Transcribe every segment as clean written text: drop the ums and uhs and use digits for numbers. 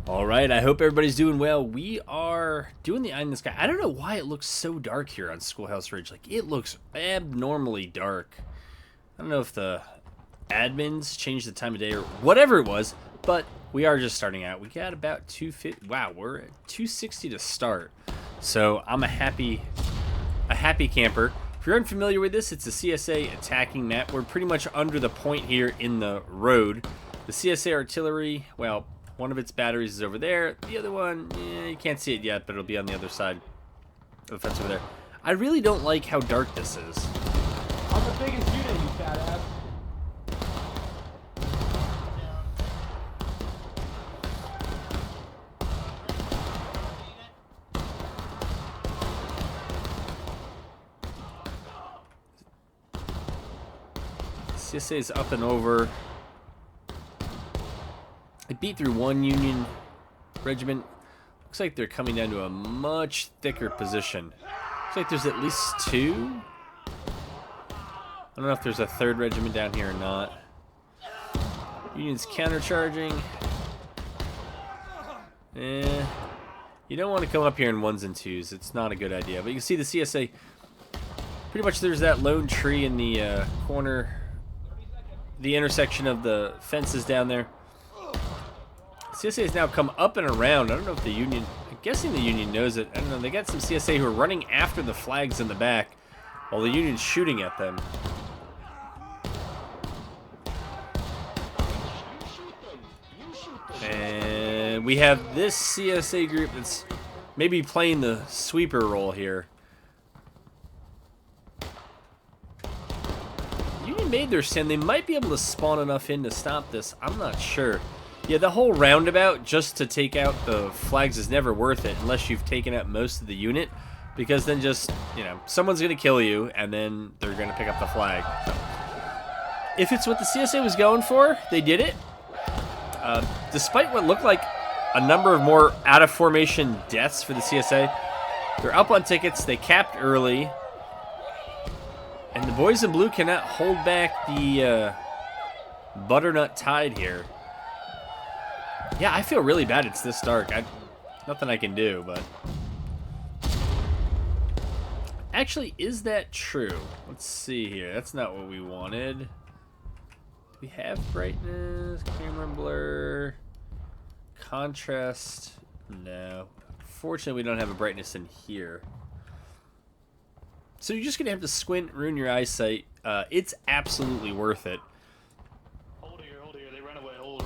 All right, I hope everybody's doing well. We are doing the Eye in the Sky. I don't know why it looks so dark here on Schoolhouse Ridge. Like, it looks abnormally dark. I don't know if the admins changed the time of day or whatever it was, but we are just starting out. We got about 250. Wow, we're at 260 to start. So I'm a happy camper. If you're unfamiliar with this, it's a CSA attacking map. We're pretty much under the point here in the road. The CSA artillery, well, one of its batteries is over there. The other one, you can't see it yet, but it'll be on the other side of the fence over there. I really don't like how dark this is. I'm the biggest unit, you fat ass. CSA is up and over. I beat through one Union regiment. Looks like they're coming down to a much thicker position. Looks like there's at least two. I don't know if there's a third regiment down here or not. Union's countercharging. You don't want to come up here in ones and twos. It's not a good idea. But you can see the CSA. Pretty much there's that lone tree in the corner. The intersection of the fences down there. CSA has now come up and around. I don't know if the Union... I'm guessing the Union knows it. I don't know. They got some CSA who are running after the flags in the back while the Union's shooting at them. And we have this CSA group that's maybe playing the sweeper role here. Union made their stand. They might be able to spawn enough in to stop this. I'm not sure. Yeah, the whole roundabout just to take out the flags is never worth it unless you've taken out most of the unit, because then just, you know, someone's going to kill you and then they're going to pick up the flag. If it's what the CSA was going for, they did it. Despite what looked like a number of more out-of-formation deaths for the CSA, they're up on tickets. They capped early. And the boys in blue cannot hold back the butternut tide here. Yeah, I feel really bad it's this dark. Nothing I can do, but... Actually, is that true? Let's see here. That's not what we wanted. Do we have brightness, camera blur, contrast? No. Fortunately, we don't have a brightness in here. So you're just going to have to squint, ruin your eyesight. It's absolutely worth it. Hold here. They run away. Hold.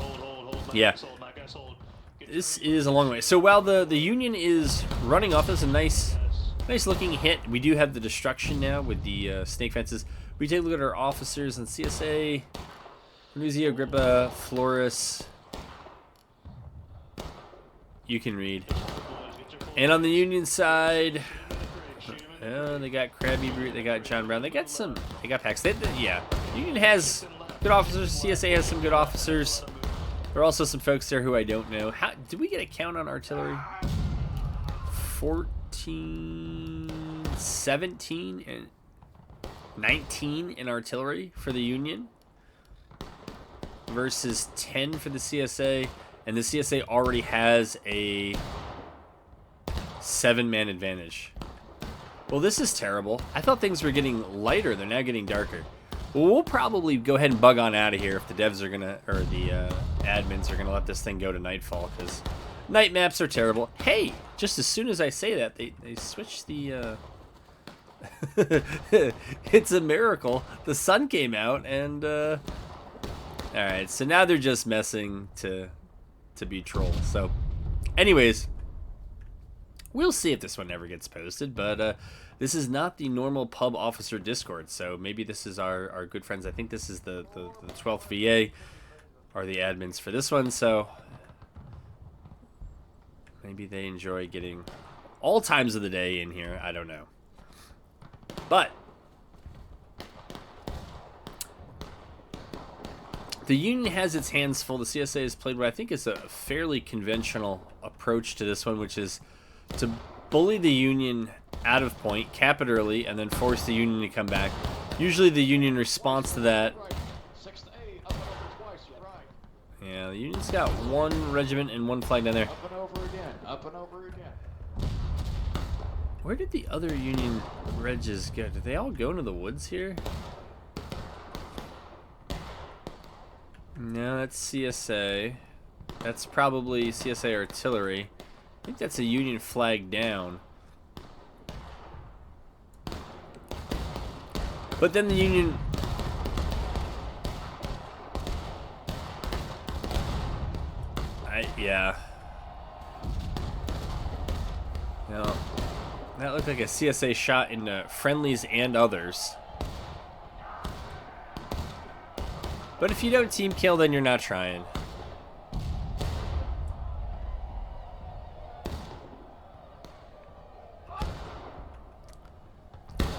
Yeah. This is a long way. So while the Union is running off, as a nice looking hit, we do have the destruction now with the snake fences. We take a look at our officers and CSA, Renuzio, Agrippa, Flores. You can read. And on the Union side, they got Krabby Brute, they got John Brown, they got packs. Yeah, Union has good officers. CSA has some good officers. There are also some folks there who I don't know. Did we get a count on artillery? 14, 17, and 19 in artillery for the Union versus 10 for the CSA. And the CSA already has a 7-man advantage. Well, this is terrible. I thought things were getting lighter. They're now getting darker. We'll probably go ahead and bug on out of here if the devs are gonna, or the admins are gonna let this thing go to nightfall, because night maps are terrible. Hey, just as soon as I say that, they switched the. It's a miracle. The sun came out, and all right. So now they're just messing to be trolls. So, anyways, we'll see if this one ever gets posted, but. This is not the normal pub officer Discord, so maybe this is our good friends. I think this is the 12th VA are the admins for this one, so maybe they enjoy getting all times of the day in here. I don't know. But the Union has its hands full. The CSA has played what I think is a fairly conventional approach to this one, which is to bully the Union out of point, cap it early, and then force the Union to come back. Usually the Union responds to that Yeah, the Union's got 1 regiment and 1 flag down there. Up and over again. Up and over again. Where did the other Union regs go? Did they all go into the woods here? No, that's CSA. That's probably CSA artillery. I think that's a Union flag down. But then the Union... yeah. No. That looked like a CSA shot into friendlies and others. But if you don't team kill, then you're not trying.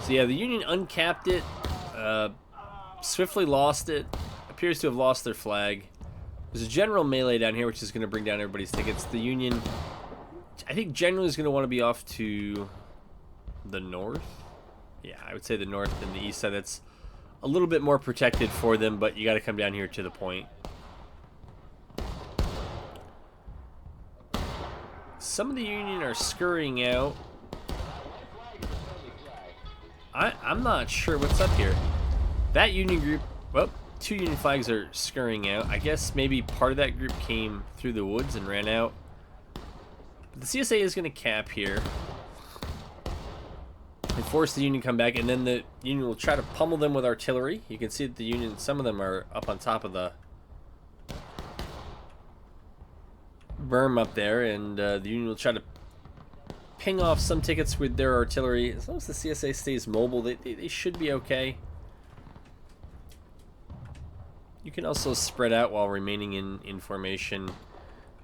So yeah, the Union uncapped it, swiftly lost it, appears to have lost their flag. There's a general melee down here, which is going to bring down everybody's tickets. The Union, I think, generally is going to want to be off to the north. Yeah, I would say the north and the east side. That's a little bit more protected for them, but you got to come down here to the point. Some of the Union are scurrying out. I'm not sure what's up here. That Union group, well, 2 Union flags are scurrying out. I guess maybe part of that group came through the woods and ran out. But the CSA is going to cap here and force the Union to come back, and then the Union will try to pummel them with artillery. You can see that the Union, some of them are up on top of the berm up there, and the Union will try to ping off some tickets with their artillery. As long as the CSA stays mobile, they should be okay. You can also spread out while remaining in formation.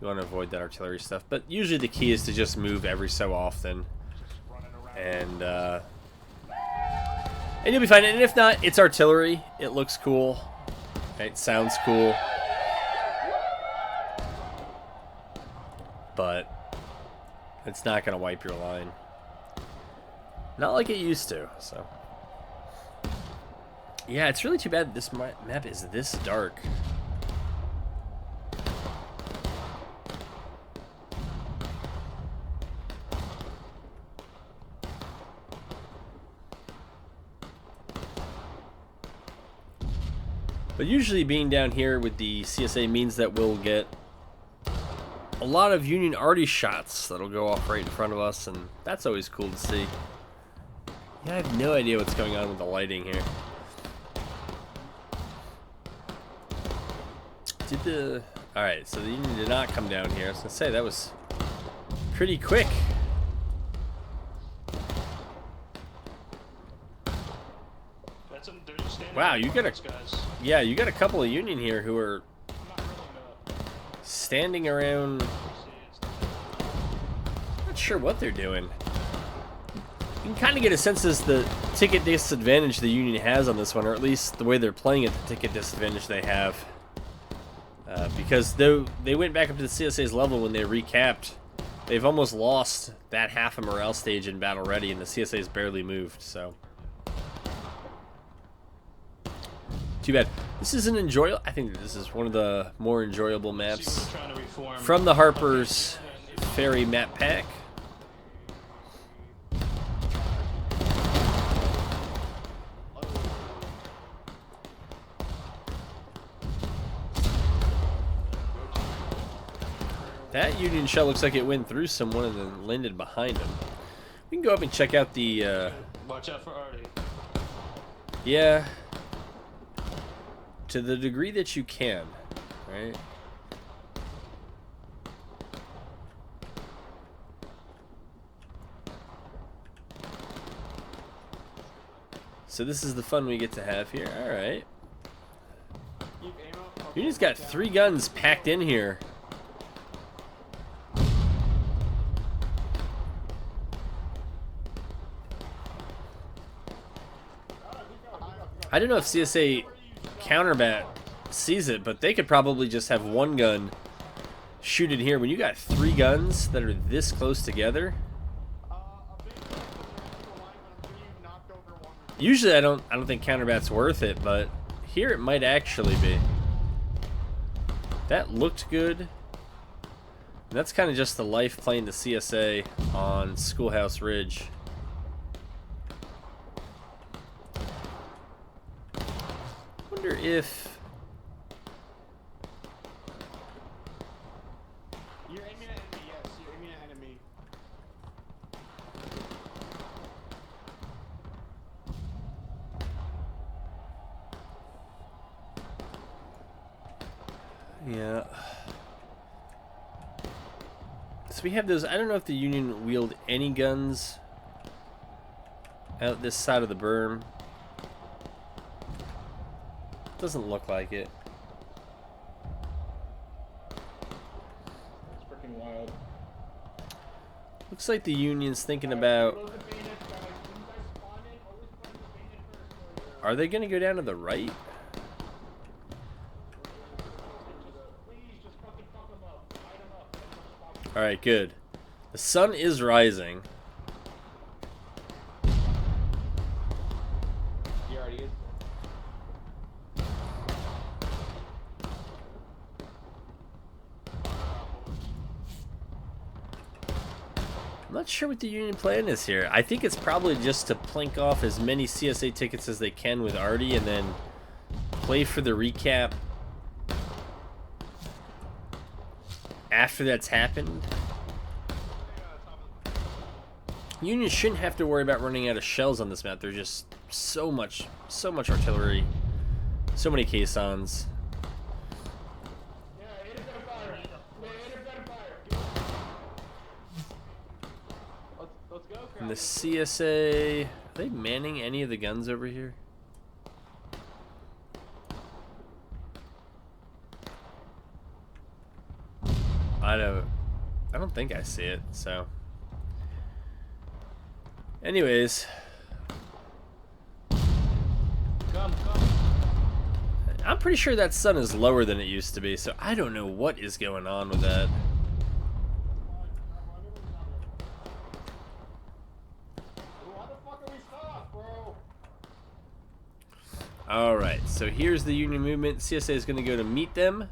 You want to avoid that artillery stuff, but usually the key is to just move every so often, and you'll be fine. And if not, it's artillery. It looks cool. It sounds cool, but it's not going to wipe your line. Not like it used to. So yeah, it's really too bad this map is this dark. But usually being down here with the CSA means that we'll get a lot of Union arty shots that'll go off right in front of us, and that's always cool to see. Yeah, I have no idea what's going on with the lighting here. Alright, so the Union did not come down here. I was going to say, that was pretty quick. Wow, you got you got a couple of Union here who are standing around. Not sure what they're doing. You can kind of get a sense as the ticket disadvantage the Union has on this one, or at least the way they're playing it, the ticket disadvantage they have. Because though they went back up to the CSA's level when they recapped, they've almost lost that half a morale stage in battle ready, and the CSA's barely moved. So too bad. This is an enjoyable. I think this is one of the more enjoyable maps from the Harper's Ferry map pack. That Union shell looks like it went through someone and then landed behind him. We can go up and check out the. Watch out for Artie. Yeah. To the degree that you can, right? So this is the fun we get to have here. All right. Union's got 3 guns packed in here. I don't know if CSA counterbat sees it, but they could probably just have 1 gun shoot it here. When you got 3 guns that are this close together, usually I don't think counterbat's worth it, but here it might actually be. That looked good. And that's kind of just the life playing the CSA on Schoolhouse Ridge. Wonder if... You're aiming at enemy, yes. You're aiming at enemy. Yeah. So we have those. I don't know if the Union wield any guns out this side of the berm. Doesn't look like it. It's freaking wild. Looks like the Union's thinking about... Are they going to go down to the right? Alright, good. The sun is rising. He already is. I'm not sure what the Union plan is here. I think it's probably just to plink off as many CSA tickets as they can with Artie and then play for the recap after that's happened. Union shouldn't have to worry about running out of shells on this map. There's just so much artillery, so many caissons. Let's go, And the CSA, are they manning any of the guns over here? I don't think I see it, so. Anyways. Come. I'm pretty sure that sun is lower than it used to be, so I don't know what is going on with that. Why the fuck are we stopped, bro? Alright, so here's the Union movement. CSA is going to go to meet them.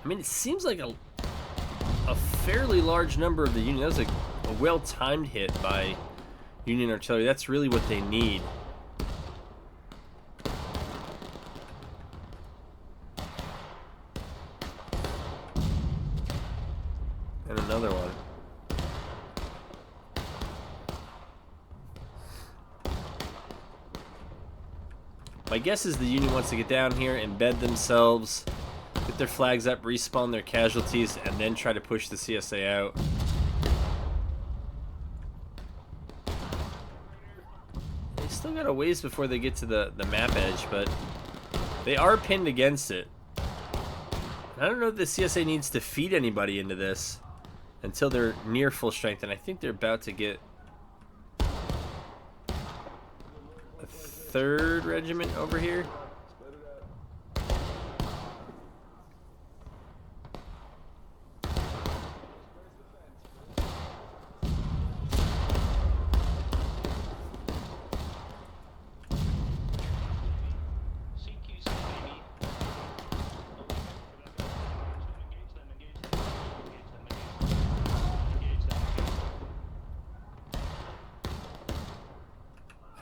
I mean, it seems like a fairly large number of the Union. That was a well-timed hit by Union artillery. That's really what they need. And another one. My guess is the Union wants to get down here, embed themselves, get their flags up, respawn their casualties, and then try to push the CSA out. They still got a ways before they get to the map edge, but they are pinned against it. I don't know if the CSA needs to feed anybody into this until they're near full strength, and I think they're about to get a 3rd regiment over here.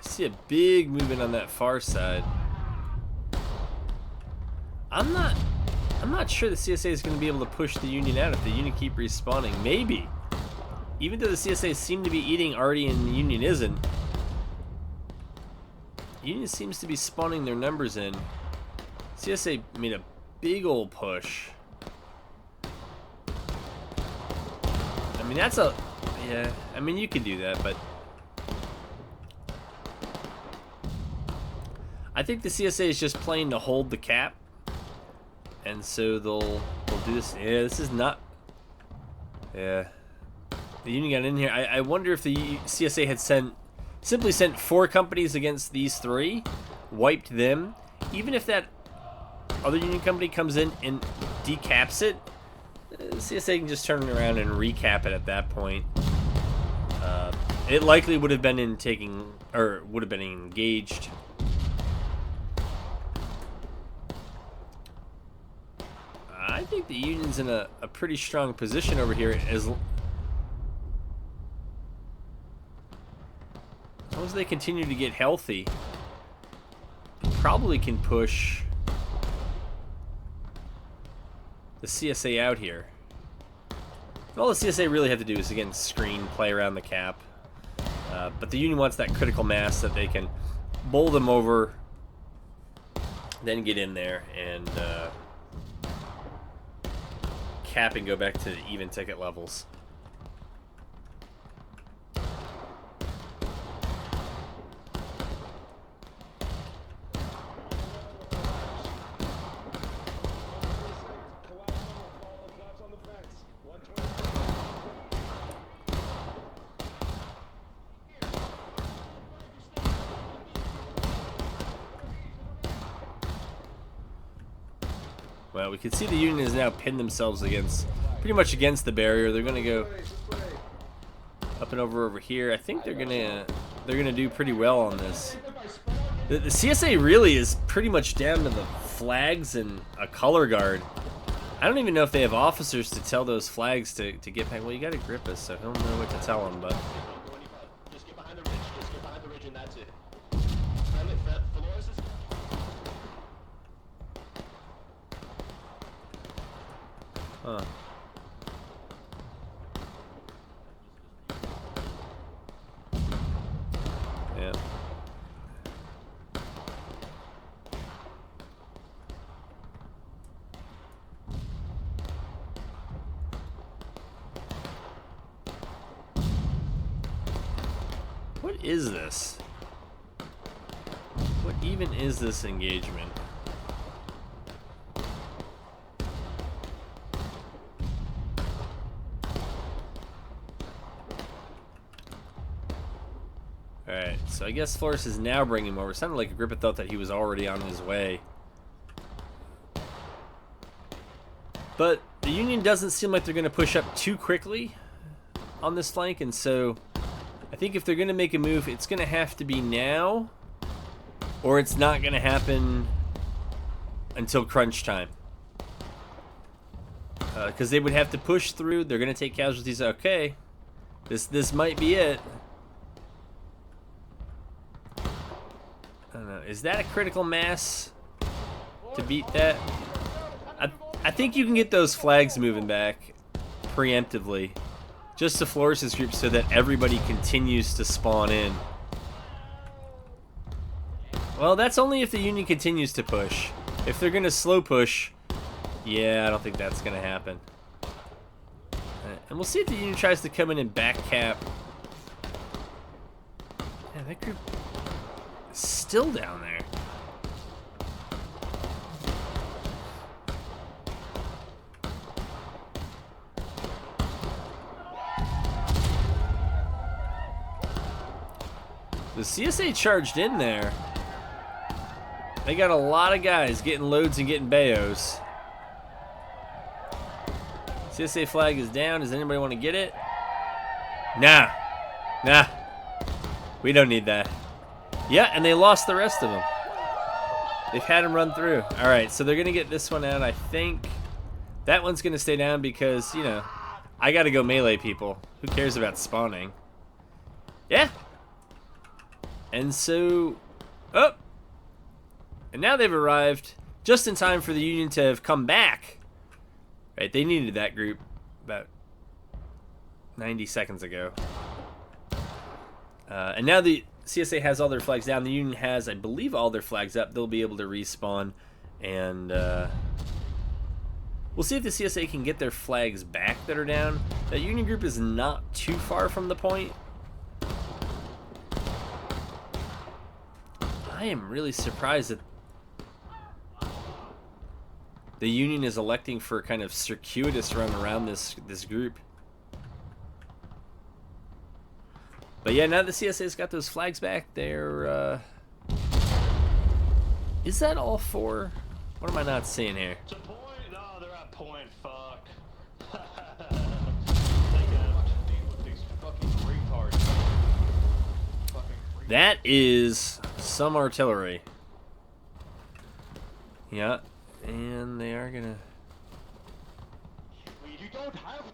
See a big movement on that far side. I'm not sure the CSA is going to be able to push the Union out if the Union keep respawning. Maybe. Even though the CSA seem to be eating Artie and the Union isn't. Union seems to be spawning their numbers in. CSA made a big old push. I mean, that's a... Yeah, I mean, you can do that, but... I think the CSA is just playing to hold the cap, and so they'll do this. Yeah, this is not. Yeah, The Union got in here. I wonder if the CSA had simply sent 4 companies against these 3, wiped them. Even if that other Union company comes in and decaps it, CSA can just turn it around and recap it at that point. It likely would have been engaged. I think the Union's in a pretty strong position over here as long as they continue to get healthy. Probably can push the CSA out here. And all the CSA really have to do is, again, screen, play around the cap. But the Union wants that critical mass that they can bowl them over, then get in there and cap and go back to the even ticket levels. Well, we can see the Union has now pinned themselves pretty much against the barrier. They're gonna go up and over here. I think they're gonna do pretty well on this. The CSA really is pretty much down to the flags and a color guard. I don't even know if they have officers to tell those flags to get back. Well, you gotta grip us, so he'll know what to tell them, but. Just get behind the ridge. Just get behind the ridge and that's it. Huh. Yeah. What is this? What even is this engagement? Alright, so I guess Flores is now bringing him over. It sounded like Agrippa thought that he was already on his way. But the Union doesn't seem like they're going to push up too quickly on this flank, and so I think if they're going to make a move, it's going to have to be now, or it's not going to happen until crunch time. Because they would have to push through. They're going to take casualties. Okay, this might be it. I don't know. Is that a critical mass to beat that? I think you can get those flags moving back preemptively, just to Flores' group, so that everybody continues to spawn in. Well, that's only if the Union continues to push. If they're going to slow push, yeah, I don't think that's going to happen. And we'll see if the Union tries to come in and back cap. Yeah, that group is still down there. The CSA charged in there. They got a lot of guys getting loads and getting bayos. CSA flag is down. Does anybody want to get it? Nah. Nah. We don't need that. Yeah, and they lost the rest of them. They've had them run through. Alright, so they're going to get this one out, I think. That one's going to stay down because, you know, I got to go melee people. Who cares about spawning? Yeah. And so... Oh! And now they've arrived just in time for the Union to have come back. Right, they needed that group about 90 seconds ago. And now the CSA has all their flags down. The Union has, I believe, all their flags up. They'll be able to respawn. And we'll see if the CSA can get their flags back that are down. That Union group is not too far from the point. I am really surprised that the Union is electing for a kind of circuitous run around this group. But yeah, now the CSA's got those flags back, they're, is that all four? What am I not seeing here? It's a point. No, they're at point. Fuck. These fucking retards. Fucking That is some artillery. Yeah, and they are gonna... You don't have to.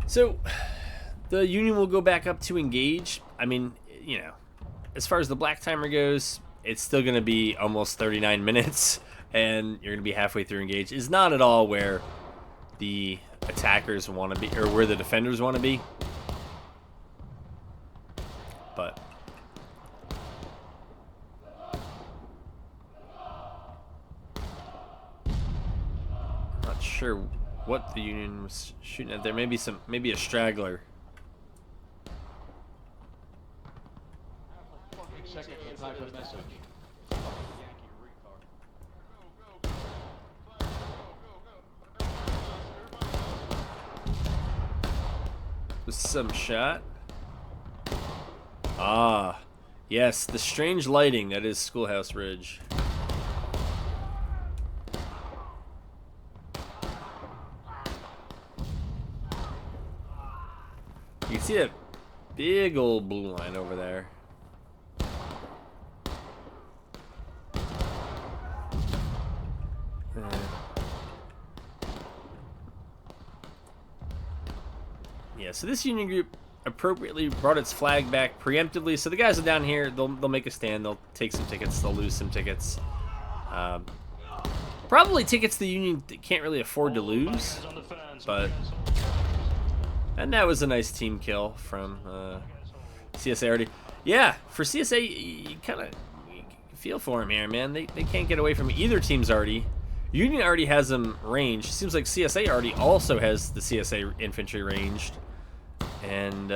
So, the Union will go back up to engage. I mean, you know, as far as the black timer goes, it's still going to be almost 39 minutes, and you're going to be halfway through engage. It's not at all where the attackers want to be, or where the defenders want to be. But... not sure what the Union was shooting at there. Maybe a straggler. Fucking second to type a message. With some shot. Ah, yes, the strange lighting that is Schoolhouse Ridge. You can see that big old blue line over there. Yeah, so this Union group appropriately brought its flag back preemptively. So the guys are down here, they'll make a stand, they'll take some tickets, they'll lose some tickets. Probably tickets the Union can't really afford to lose, but... and that was a nice team kill from CSA already. Yeah, for CSA, you kind of feel for him here, man. They can't get away from either team's already. Union already has them ranged. Seems like CSA already also has the CSA infantry ranged. And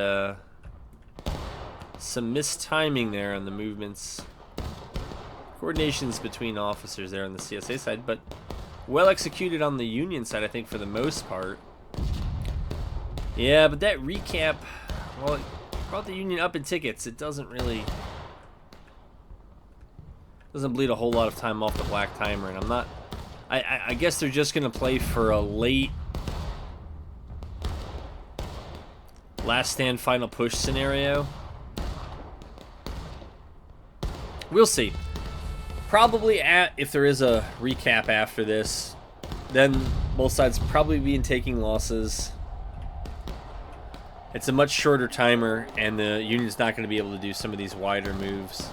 some mistiming there on the movements. Coordinations between officers there on the CSA side, but well executed on the Union side, I think, for the most part. Yeah, but that recap, well, it brought the Union up in tickets. It doesn't really... doesn't bleed a whole lot of time off the black timer, and I'm not... I guess they're just going to play for a late... last stand, final push scenario. We'll see. Probably if there is a recap after this, then both sides probably be taking losses. It's a much shorter timer, and the Union's not going to be able to do some of these wider moves.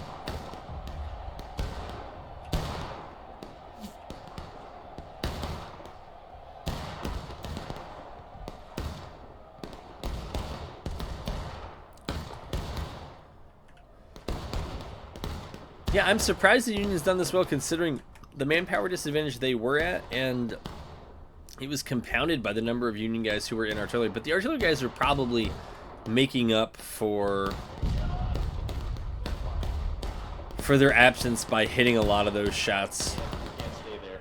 Yeah, I'm surprised the Union's done this well considering the manpower disadvantage they were at, and it was compounded by the number of Union guys who were in artillery. But the artillery guys are probably making up for their absence by hitting a lot of those shots. Can't stay there.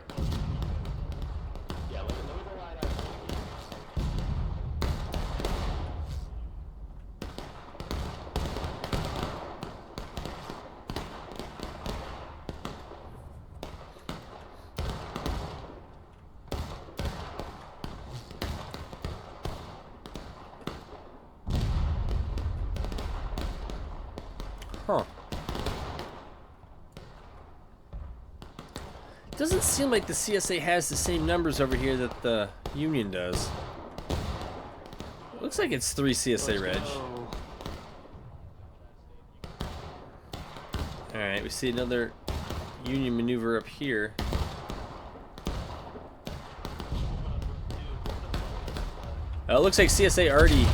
Yeah, let me go right out. Huh. Doesn't seem like the CSA has the same numbers over here that the Union does. Looks like it's 3 CSA reg. Alright, we see another Union maneuver up here. It looks like CSA already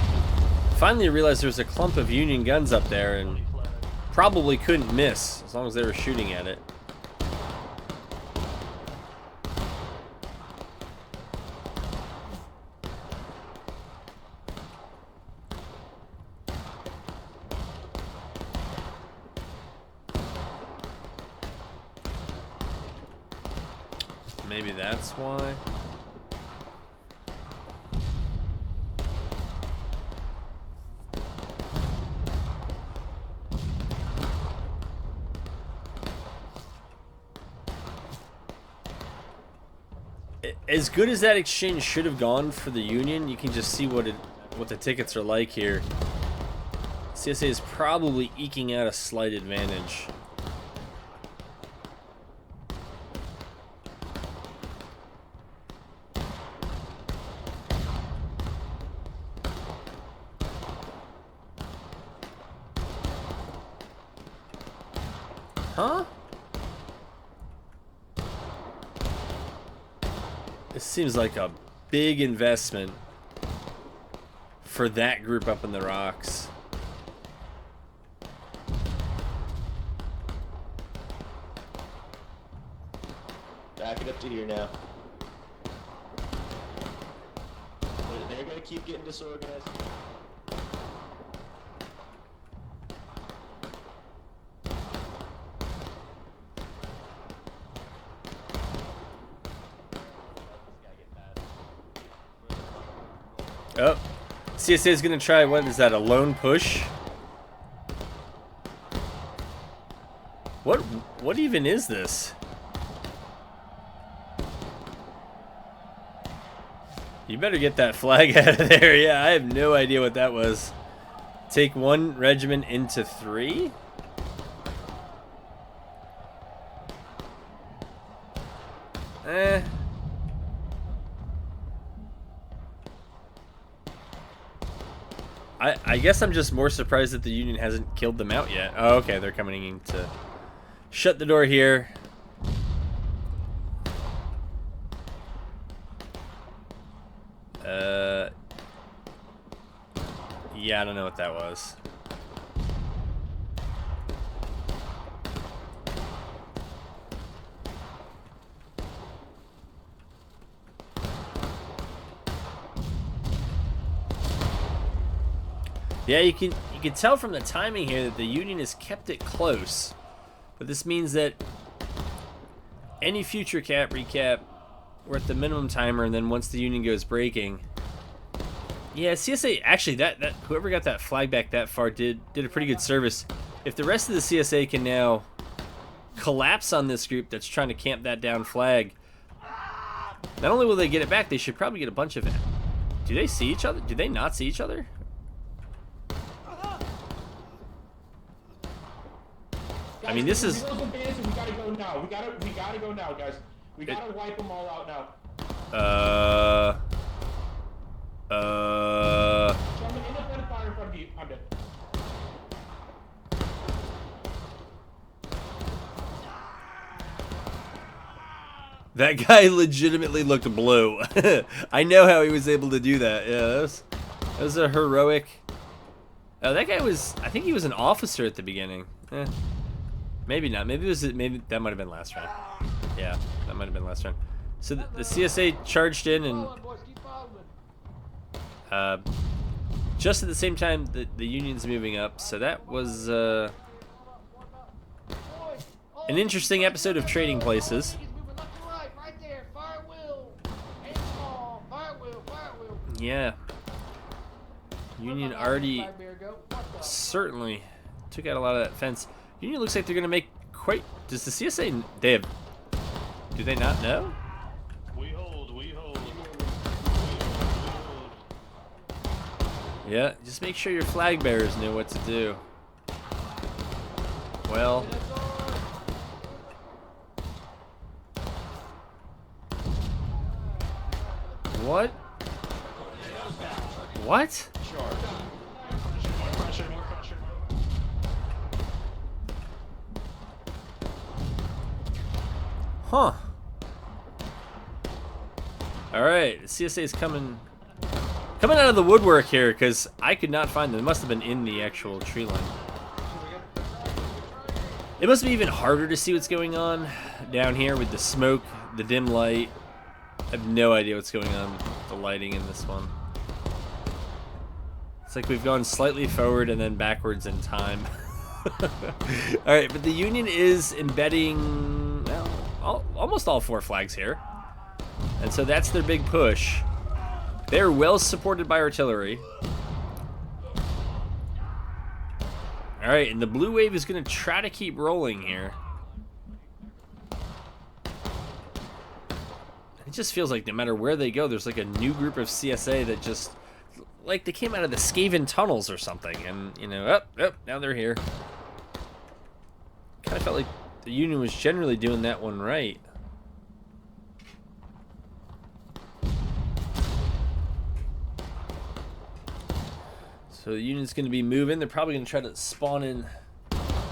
finally realized there was a clump of Union guns up there and probably couldn't miss as long as they were shooting at it. Maybe that's why. As good as that exchange should have gone for the Union, you can just see what the tickets are like here. CSA is probably eking out a slight advantage. Huh? This seems like a big investment for that group up in the rocks. Back it up to here now. They're gonna keep getting disorganized. Oh, CSA is going to try, what is that, a lone push? What even is this? You better get that flag out of there. Yeah, I have no idea what that was. Take one regiment into 3? I guess I'm just more surprised that the Union hasn't killed them out yet. Oh, okay, they're coming in to shut the door here. Yeah, I don't know what that was. Yeah, you can tell from the timing here that the Union has kept it close. But this means that any future recap, we're at the minimum timer, and then once the Union goes breaking. Yeah, CSA actually that whoever got that flag back that far did a pretty good service. If the rest of the CSA can now collapse on this group that's trying to camp that down flag, not only will they get it back, they should probably get a bunch of it. Do they see each other? Do they not see each other? I mean, this is. We gotta go now. We gotta go now, guys. We gotta wipe them all out now. Someone in the front fire in front of you. I'm dead. That guy legitimately looked blue. I know how he was able to do that. Yeah, that was a heroic. Oh, that guy was. I think he was an officer at the beginning. Maybe not. Maybe that might have been last round. Yeah, that might have been last round. So the CSA charged in and just at the same time the Union's moving up. So that was an interesting episode of Trading Places. Yeah. Union already certainly took out a lot of that fence. Union looks like they're going to make quite... Does the CSA... They have... Do they not know? We hold, we hold. Yeah, just make sure your flag bearers know what to do. Well... What? What? Sure. More pressure, more pressure. Huh. Alright, the CSA is coming out of the woodwork here, because I could not find them. They must have been in the actual tree line. It must be even harder to see what's going on down here with the smoke, the dim light. I have no idea what's going on with the lighting in this one. It's like we've gone slightly forward and then backwards in time. Alright, but the Union is embedding, well, almost all 4 flags here. And so that's their big push. They're well supported by artillery. Alright, and the blue wave is going to try to keep rolling here. It just feels like no matter where they go, there's like a new group of CSA that just, like they came out of the Skaven tunnels or something. And, you know, now they're here. Kind of felt like the Union was generally doing that one right. So the Union's going to be moving. They're probably going to try to spawn in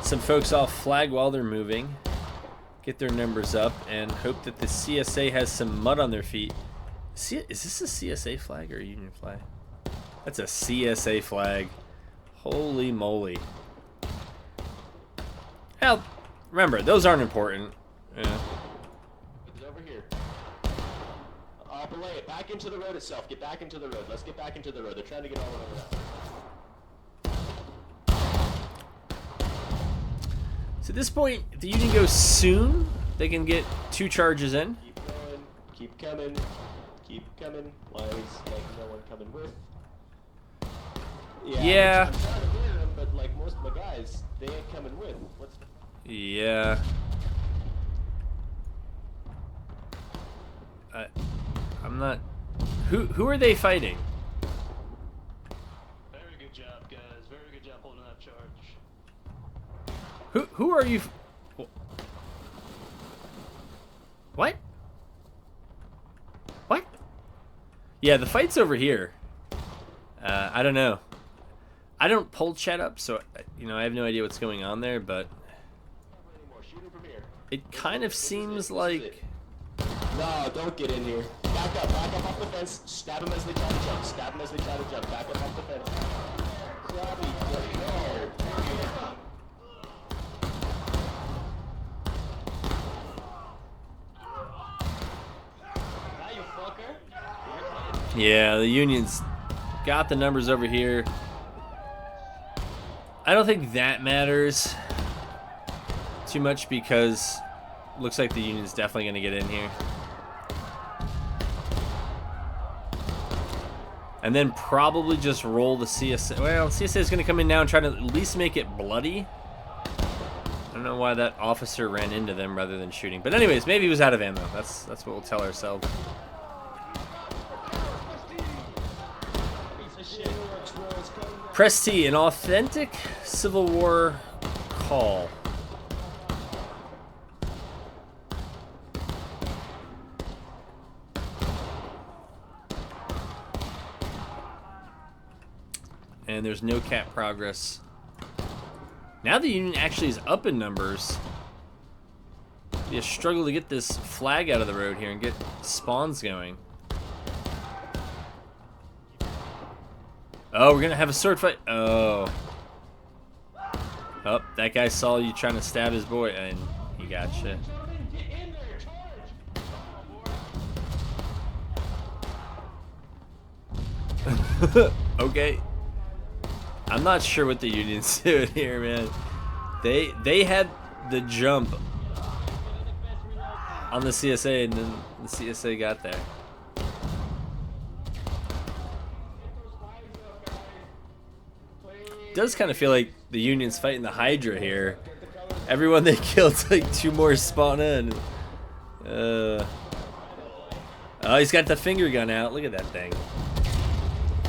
some folks off flag while they're moving. Get their numbers up and hope that the CSA has some mud on their feet. Is this a CSA flag or a Union flag? That's a CSA flag. Holy moly. Hell, remember, those aren't important. Yeah. It's over here. Belay it. Back into the road itself. Get back into the road. Let's get back into the road. They're trying to get all over that. So at this point, if the Union goes soon, they can get 2 charges in. Keep going. Keep coming. Keep coming. Why is like no one coming with? Yeah. I'm trying to clear them, but like most of my guys, they ain't coming with. What's? Yeah. I'm not. Who are they fighting? Very good job, guys. Very good job holding that charge. Who are you? What? What? Yeah, the fight's over here. I don't know. I don't pull chat up, so you know I have no idea what's going on there, but it kind of seems like. No, don't get in here. Back up off the fence. Stab them as they try to jump. Stab them as they try to jump. Back up off the fence. Crabby, no. Now you fucker. Yeah, the Union's got the numbers over here. I don't think that matters too much because it looks like the Union's definitely going to get in here. And then probably just roll the CSA. Well, CSA is going to come in now and try to at least make it bloody. I don't know why that officer ran into them rather than shooting. But anyways, maybe he was out of ammo. That's what we'll tell ourselves. Press T, an authentic Civil War call. And there's no cap progress. Now the Union actually is up in numbers. You struggle to get this flag out of the road here and get spawns going. Oh, we're gonna have a sword fight. Oh. Oh, that guy saw you trying to stab his boy and he got shit. Okay. I'm not sure what the Union's doing here, man. They had the jump on the CSA and then the CSA got there. It does kind of feel like the Union's fighting the Hydra here. Everyone they killed, like 2 more spawn in. Oh, he's got the finger gun out. Look at that thing.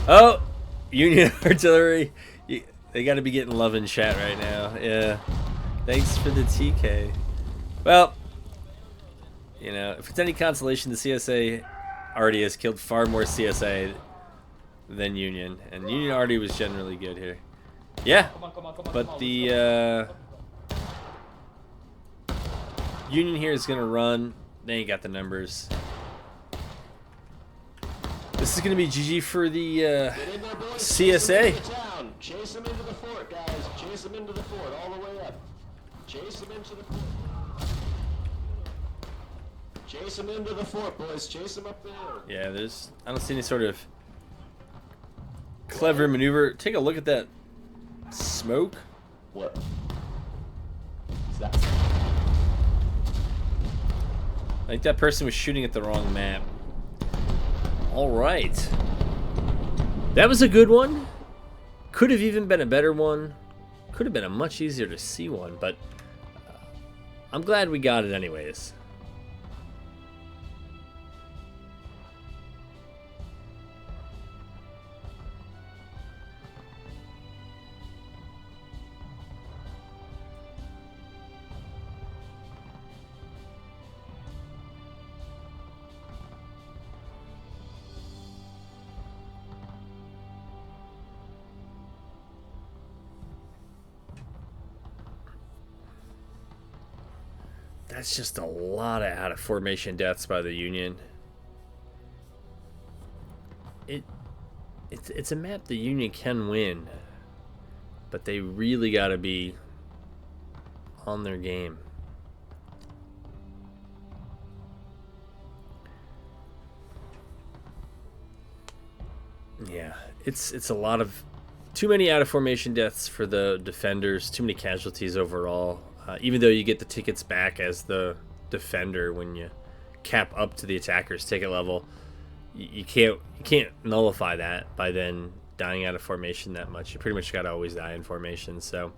Oh, Union artillery. They got to be getting love in chat right now. Yeah. Thanks for the TK. Well, you know, if it's any consolation, the CSA already has killed far more CSA than Union. And Union already was generally good here. Yeah, but the Union here is going to run. They ain't got the numbers. This is going to be GG for the CSA. Chase them into the fort, guys. Chase them into the fort all the way up. Chase them into the fort. Chase them into the fort, boys. Chase them up there. Yeah, I don't see any sort of clever maneuver. Take a look at that smoke. What? Is that? Like that person was shooting at the wrong map. All right. That was a good one. Could have even been a better one. Could have been a much easier to see one, but I'm glad we got it anyways. That's just a lot of out of formation deaths by the Union. It's a map the Union can win, but they really got to be on their game. Yeah, it's a lot of too many out of formation deaths for the defenders. Too many casualties overall. Even though you get the tickets back as the defender when you cap up to the attacker's ticket level, you can't nullify that by then dying out of formation that much. You pretty much got to always die in formation. So,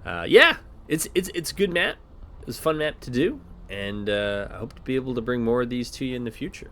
yeah, it's a good map. It was a fun map to do, and I hope to be able to bring more of these to you in the future.